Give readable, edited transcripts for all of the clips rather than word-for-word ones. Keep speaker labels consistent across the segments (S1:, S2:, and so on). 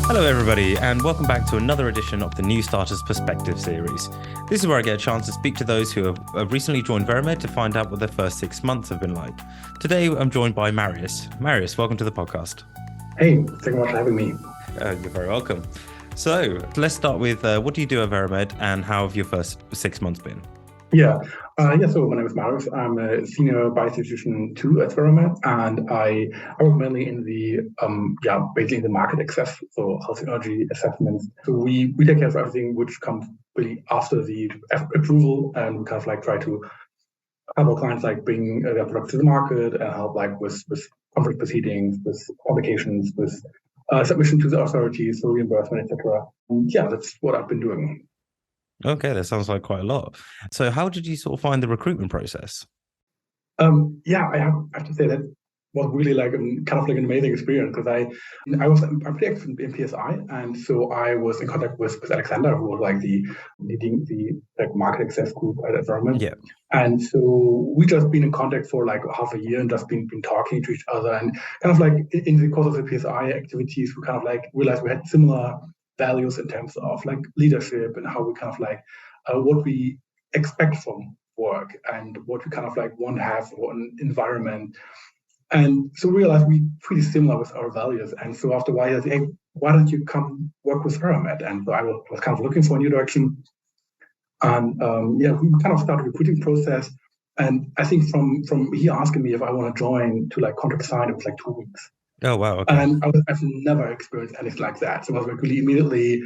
S1: Hello, everybody, and welcome back to another edition of the New Starters Perspective series. This is where I get a chance to speak to those who have recently joined Veramed to find out what their first 6 months have been like. Today, I'm joined by Marius. Marius, welcome to the podcast.
S2: Hey, thank you very much for having me.
S1: You're very welcome. So, let's start with what do you do at Veramed and how have your first 6 months been?
S2: So my name is Marius. I'm a senior Statistician II at Veramed, and I work mainly in the basically the market access, so health technology assessments. So we take care of everything which comes really after the approval, and we kind of like try to help our clients like bring their products to the market and help like with contract proceedings, with applications, with submission to the authorities for reimbursement, etc. That's what I've been doing.
S1: Okay, that sounds like quite a lot. So how did you sort of find the recruitment process?
S2: I have to say that was really like an amazing experience because I'm pretty active in PSI, and so I was in contact with Alexander, who was like leading the market access group at Veramed.
S1: Yeah.
S2: And so we just been in contact for like half a year and just been talking to each other, and kind of like in the course of the PSI activities, we kind of like realized we had similar values in terms of like leadership and how we kind of like what we expect from work and what we kind of like want to have for an environment. And so we realized we're pretty similar with our values. And so after a while, I said, hey, why don't you come work with Veramed? And so I was kind of looking for a new direction. And we kind of started a recruiting process. And I think from he asking me if I want to join to like contract sign, it was like 2 weeks.
S1: Oh, wow. Okay.
S2: And I've never experienced anything like that. So I was like really immediately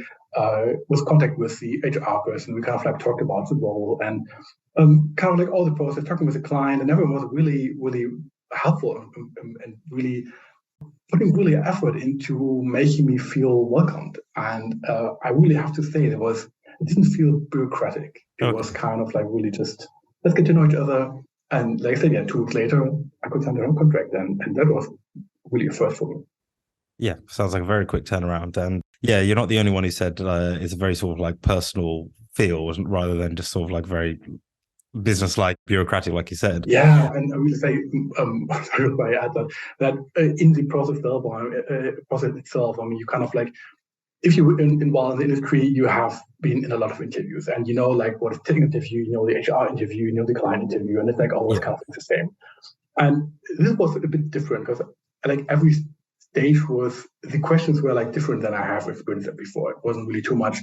S2: was contact with the HR person. We kind of like talked about the role and kind of like all the process, talking with the client, and everyone was really, really helpful and really putting really effort into making me feel welcomed. And I really have to say it didn't feel bureaucratic. It was kind of like really just, let's get to know each other. And like I said, 2 weeks later, I could sign a contract, and that was really a first for me.
S1: Yeah, sounds like a very quick turnaround. And yeah, you're not the only one who said it's a very sort of like personal feel rather than just sort of like very business-like, bureaucratic, like you said.
S2: Yeah, and I will say, sorry if I add that in the process itself, I mean, you kind of like, if you were involved in the industry, you have been in a lot of interviews, and you know, like what is technical interview, you know, the HR interview, you know, the client interview, and it's like always kind of the same. And this was a bit different because like every stage the questions were like different than I have experienced it before. It wasn't really too much,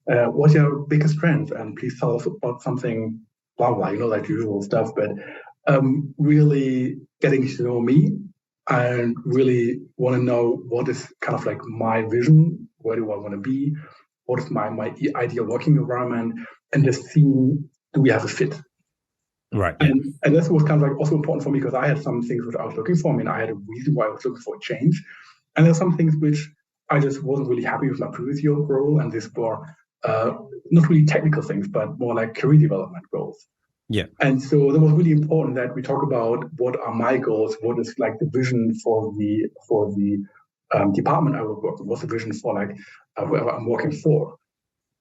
S2: what's your biggest strength? And please tell us about something, blah, blah, you know, like usual stuff, but really getting to know me and really want to know what is kind of like my vision, where do I want to be, what is my ideal working environment, and just seeing, do we have a fit?
S1: Right.
S2: And this was kind of like also important for me because I had some things which I was looking for. I mean, I had a reason why I was looking for a change. And there's some things which I just wasn't really happy with my previous role. And these were not really technical things, but more like career development goals.
S1: Yeah.
S2: And so it was really important that we talk about what are my goals, what is like the vision for the department I will work with, what's the vision for like whoever I'm working for.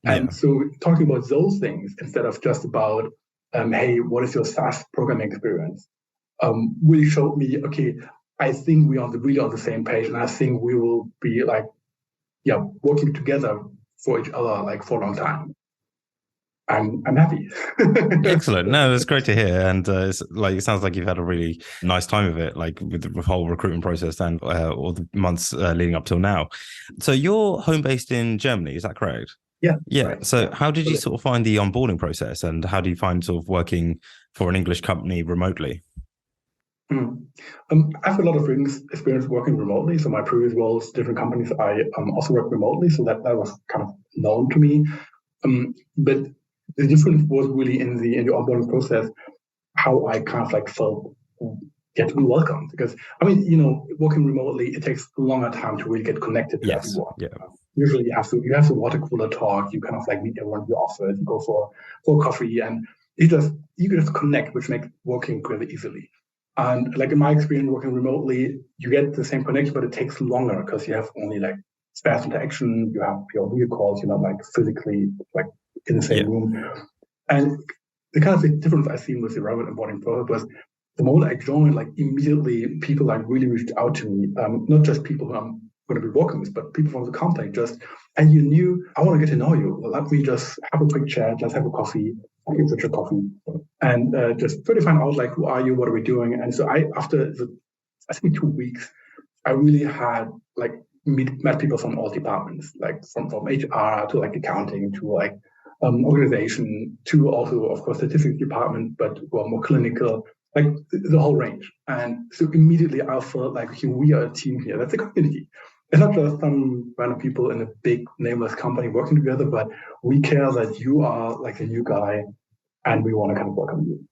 S2: And so talking about those things instead of just about hey, what is your SaaS programming experience? Really showed me, okay, I think we're really on the same page, and I think we will be like, working together for each other like for a long time. I'm happy.
S1: Excellent. No, that's great to hear, and it's like it sounds like you've had a really nice time of it, like with the whole recruitment process and all the months leading up till now. So you're home based in Germany, is that correct?
S2: Yeah.
S1: Right. So how did you sort of find the onboarding process, and how do you find sort of working for an English company remotely?
S2: I have a lot of experience working remotely. So my previous roles, different companies, I also worked remotely. So that was kind of known to me. But the difference was really in the onboarding process, how I kind of like felt get to be welcomed. Because I mean, you know, working remotely, it takes a longer time to really get connected to everyone.
S1: Yeah.
S2: Usually you have to water cooler talk. You kind of like meet everyone in the office. You go for coffee, and you just connect, which makes working really easily. And like in my experience working remotely, you get the same connection, but it takes longer because you have only like sparse interaction. You have your video calls. You're not like physically like in the same room. And the kind of the difference I've seen with the remote onboarding process was the moment I joined, like immediately people like really reached out to me. Not just people who I'm going to be working with, but people from the company and you knew, I want to get to know you. Well, let me just have a quick chat. Let's have a coffee. I'll give you a coffee. And just try to find out, like, who are you? What are we doing? And so after I think 2 weeks, I really had like met people from all departments, like from HR to like accounting to like organization to also, of course, statistics department, but who are more clinical, like the whole range. And so immediately I felt like, okay, we are a team here. That's a community. It's not just some random people in a big nameless company working together, but we care that you are like a new guy and we want to kind of welcome you.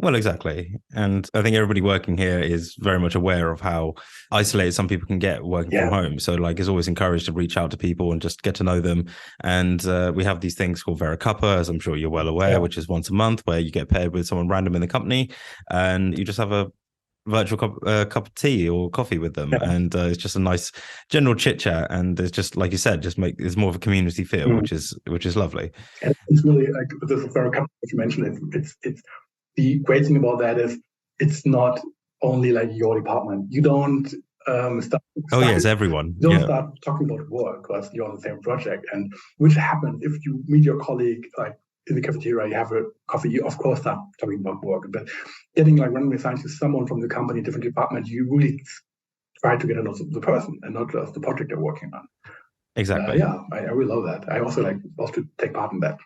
S1: Well, exactly. And I think everybody working here is very much aware of how isolated some people can get working from home. So like it's always encouraged to reach out to people and just get to know them. And we have these things called Veracuppa, as I'm sure you're well aware, which is once a month where you get paired with someone random in the company and you just have a virtual cup of tea or coffee with them. And it's just a nice general chit chat. And it's just, like you said, it's more of a community feel, which is lovely.
S2: And it's really like this Veracuppa, as you mentioned, it's the great thing about that is it's not only like your department. You don't start.
S1: It's everyone.
S2: You don't start talking about work because you're on the same project. And which happens if you meet your colleague like in the cafeteria, you have a coffee, you of course start talking about work. But getting like randomly assigned to someone from the company, different department, you really try to get to know the person and not just the project they're working on.
S1: Exactly.
S2: I really love that. I also love to take part in that.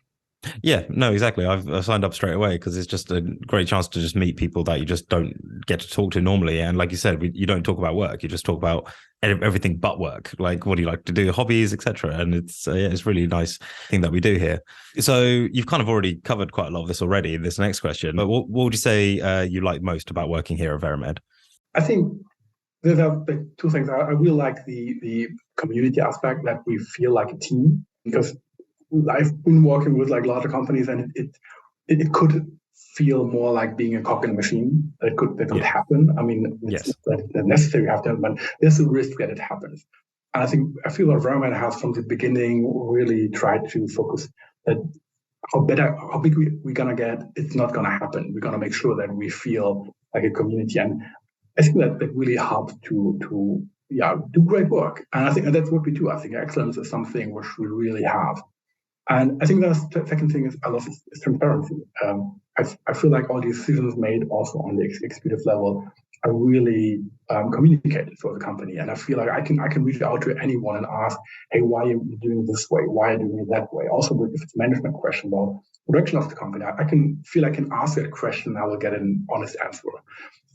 S1: Yeah, no, exactly. I've signed up straight away because it's just a great chance to just meet people that you just don't get to talk to normally. And like you said, you don't talk about work. You just talk about everything but work. Like, what do you like to do? Hobbies, etc. And it's really nice thing that we do here. So you've kind of already covered quite a lot of this already in this next question. But what would you say you like most about working here at Veramed?
S2: I think there are two things. I really like the community aspect, that we feel like a team, because I've been working with like larger companies, and it could feel more like being a cog in a machine. That could happen. I mean, it's necessary to have that, but there's a risk that it happens. And I feel that Veramed has from the beginning really tried to focus that how big we're gonna get. It's not gonna happen. We're gonna make sure that we feel like a community, and I think that really helps to do great work. And I think that's what we do. I think excellence is something which we really have. And I think the second thing I love is transparency. I feel like all the decisions made also on the executive level are really communicated for the company. And I feel like I can reach out to anyone and ask, hey, why are you doing this way? Why are you doing it that way? Also, if it's a management question about the direction of the company, I can ask that question and I will get an honest answer.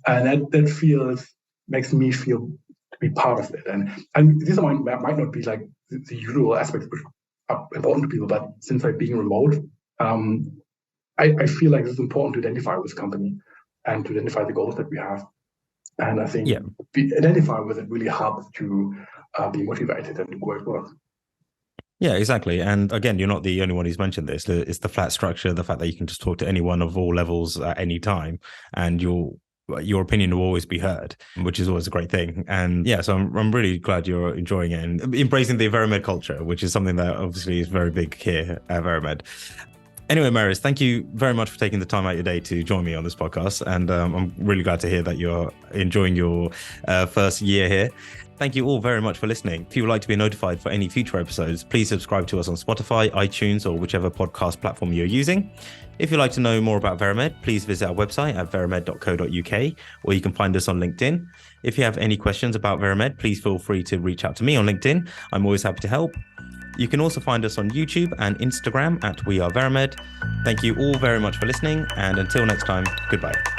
S2: And that makes me feel to be part of it. And these might not be like the usual aspects which are important to people, but since I'm being remote, I feel like it's important to identify with the company and to identify the goals that we have. And I think identify with it really helps to be motivated and do great work.
S1: Yeah, exactly. And again, you're not the only one who's mentioned this. It's the flat structure, the fact that you can just talk to anyone of all levels at any time, and your opinion will always be heard, which is always a great thing. And yeah, so I'm really glad you're enjoying it and embracing the Veramed culture, which is something that obviously is very big here at Veramed. Anyway, Marius, thank you very much for taking the time out of your day to join me on this podcast. And I'm really glad to hear that you're enjoying your first year here. Thank you all very much for listening. If you would like to be notified for any future episodes, please subscribe to us on Spotify, iTunes, or whichever podcast platform you're using. If you'd like to know more about Veramed, please visit our website at veramed.co.uk, or you can find us on LinkedIn. If you have any questions about Veramed, please feel free to reach out to me on LinkedIn. I'm always happy to help. You can also find us on YouTube and Instagram at We Are Veramed. Thank you all very much for listening, and until next time, goodbye.